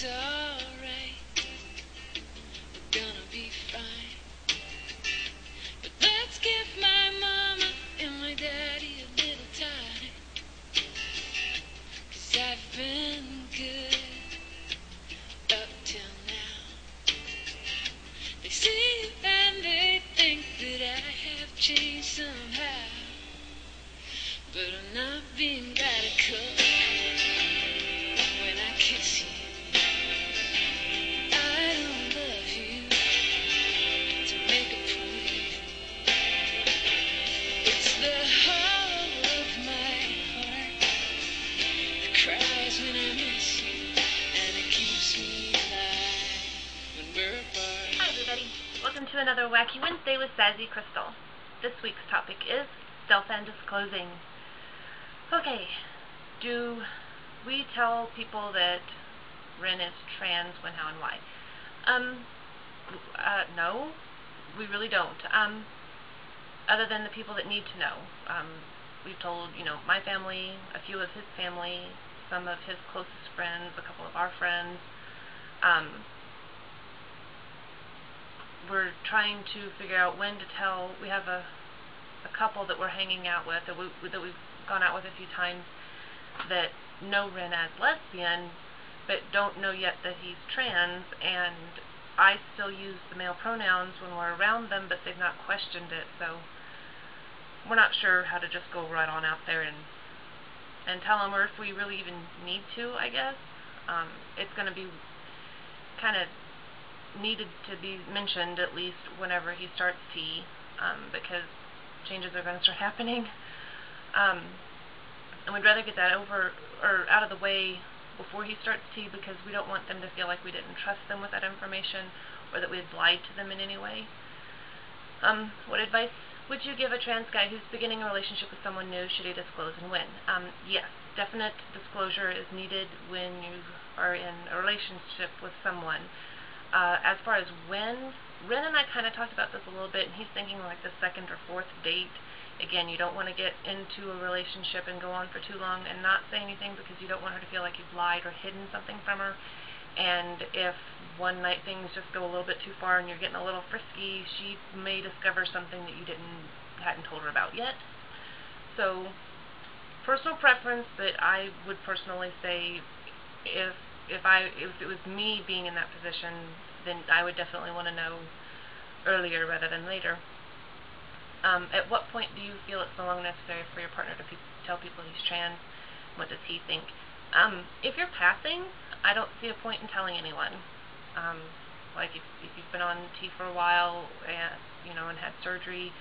It's alright, we're gonna be fine. But let's give my mama and my daddy a little time. 'Cause I've been good up till now. They see and they think that I have changed somehow. But I'm not being radical when I kiss you. I don't love you to make a point. It's the hollow of my heart that cries when I miss you, and it keeps me alive when we're apart. Hi everybody, welcome to another Wacky Wednesday with Sassy Crystal. This week's topic is stealth and disclosing. Okay, do we tell people that Ren is trans, when, how, and why? No, we really don't. Other than the people that need to know. We've told, my family, a few of his family, some of his closest friends, a couple of our friends. We're trying to figure out when to tell. We have a couple that we're hanging out with, that we've gone out with a few times, that know Ren as lesbian, but don't know yet that he's trans, and I still use the male pronouns when we're around them, but they've not questioned it, so we're not sure how to just go right on out there and tell them, or if we really even need to, I guess. It's going to be kind of needed to be mentioned, at least whenever he starts T, because changes are going to start happening. And we'd rather get that over or out of the way before he starts T, because we don't want them to feel like we didn't trust them with that information, or that we had lied to them in any way. What advice would you give a trans guy who's beginning a relationship with someone new? Should he disclose, and when? Yes, definite disclosure is needed when you are in a relationship with someone. As far as when, Ren and I kind of talked about this a little bit, and he's thinking like the second or fourth date. Again, you don't want to get into a relationship and go on for too long and not say anything, because you don't want her to feel like you've lied or hidden something from her. And if one night things just go a little bit too far and you're getting a little frisky, she may discover something that you hadn't told her about yet. So, personal preference, that I would personally say, if it was me being in that position, then I would definitely want to know earlier rather than later. At what point do you feel it's no longer necessary for your partner to tell people he's trans? What does he think? If you're passing, I don't see a point in telling anyone. Like if you've been on T for a while, and had surgery,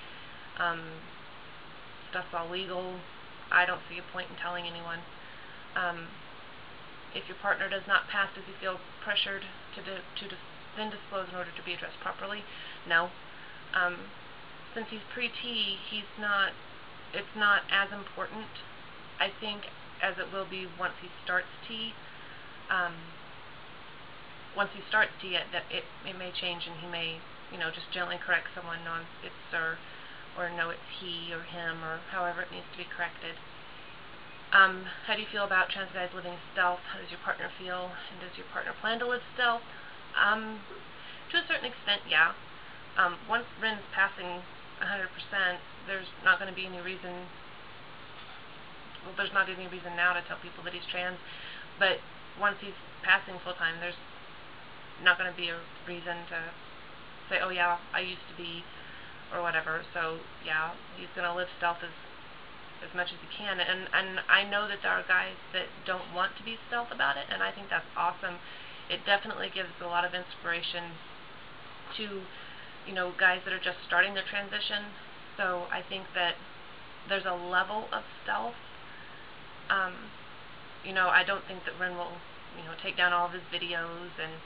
stuff's all legal, I don't see a point in telling anyone. If your partner does not pass, does he feel pressured to then disclose in order to be addressed properly? No. Since he's pre-T, it's not as important, I think, as it will be once he starts T. Once he starts T, it may change, and he may, just gently correct someone, no, it's sir, or no, it's he or him, or however it needs to be corrected. How do you feel about trans guys living stealth? How does your partner feel? And does your partner plan to live stealth? To a certain extent, yeah. Once Ren's passing 100%, there's not going to be any reason, there's not any reason now to tell people that he's trans, but once he's passing full-time, there's not going to be a reason to say, oh yeah, I used to be, or whatever. So yeah, he's going to live stealth as much as he can, and I know that there are guys that don't want to be stealth about it, and I think that's awesome. It definitely gives a lot of inspiration to guys that are just starting their transition. So I think that there's a level of stealth. I don't think that Ren will take down all of his videos, and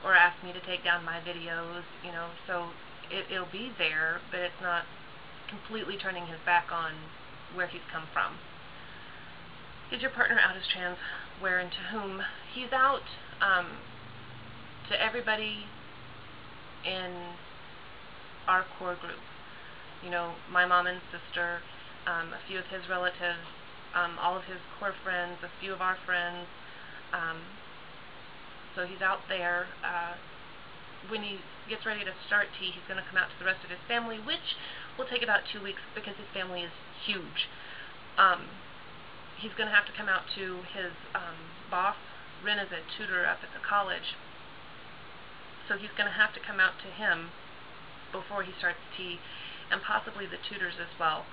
or ask me to take down my videos, so it'll be there, but it's not completely turning his back on where he's come from. Is your partner out as trans? Where and to whom? He's out to everybody in our core group. My mom and sister, a few of his relatives, all of his core friends, a few of our friends, So he's out there. When he gets ready to start T, he's going to come out to the rest of his family, which will take about 2 weeks because his family is huge. He's going to have to come out to his boss. Ren is a tutor up at the college, so he's going to have to come out to him before he starts T, and possibly the tutors as well,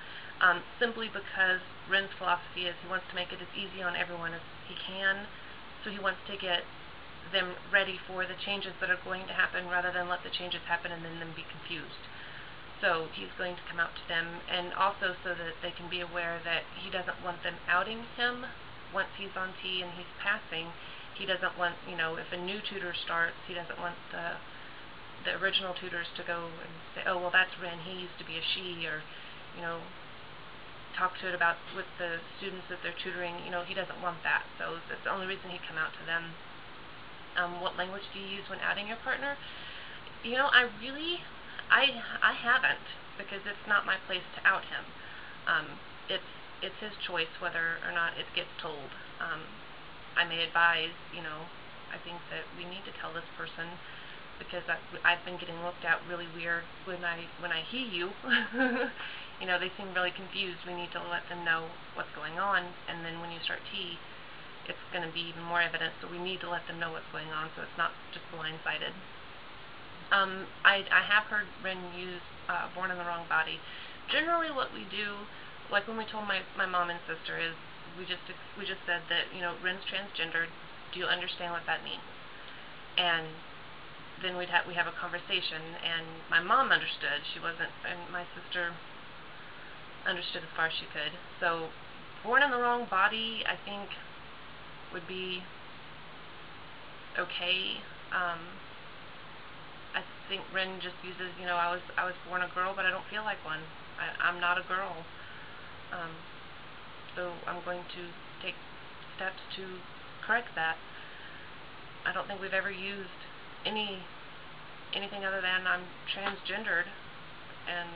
simply because Ren's philosophy is he wants to make it as easy on everyone as he can, so he wants to get them ready for the changes that are going to happen rather than let the changes happen and then them be confused. So he's going to come out to them, and also so that they can be aware that he doesn't want them outing him once he's on T and he's passing. He doesn't want, if a new tutor starts, he doesn't want the original tutors to go and say, oh, well, that's Ren, he used to be a she, or, talk to it about with the students that they're tutoring. He doesn't want that. So that's the only reason he'd come out to them. What language do you use when outing your partner? I haven't, because it's not my place to out him. It's his choice whether or not it gets told. I may advise, I think that we need to tell this person, because I've been getting looked at really weird when I hear you. They seem really confused. We need to let them know what's going on, and then when you start T, it's going to be even more evident, so we need to let them know what's going on so it's not just blindsided. I have heard Ren use Born in the Wrong Body. Generally what we do, like when we told my mom and sister, is we just said that, Ren's transgendered, do you understand what that means? And then we have a conversation, and my mom understood. She wasn't, and my sister understood as far as she could. So Born in the Wrong Body, I think, would be okay. I think Ren just uses, I was born a girl, but I don't feel like one. I'm not a girl. So I'm going to take steps to correct that. I don't think we've ever used anything other than I'm transgendered, and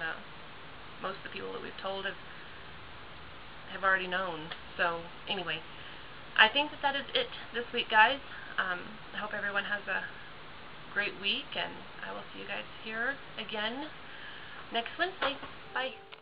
most of the people that we've told have already known. So anyway, I think that is it this week, guys. I hope everyone has a great week, and I will see you guys here again next Wednesday. Bye.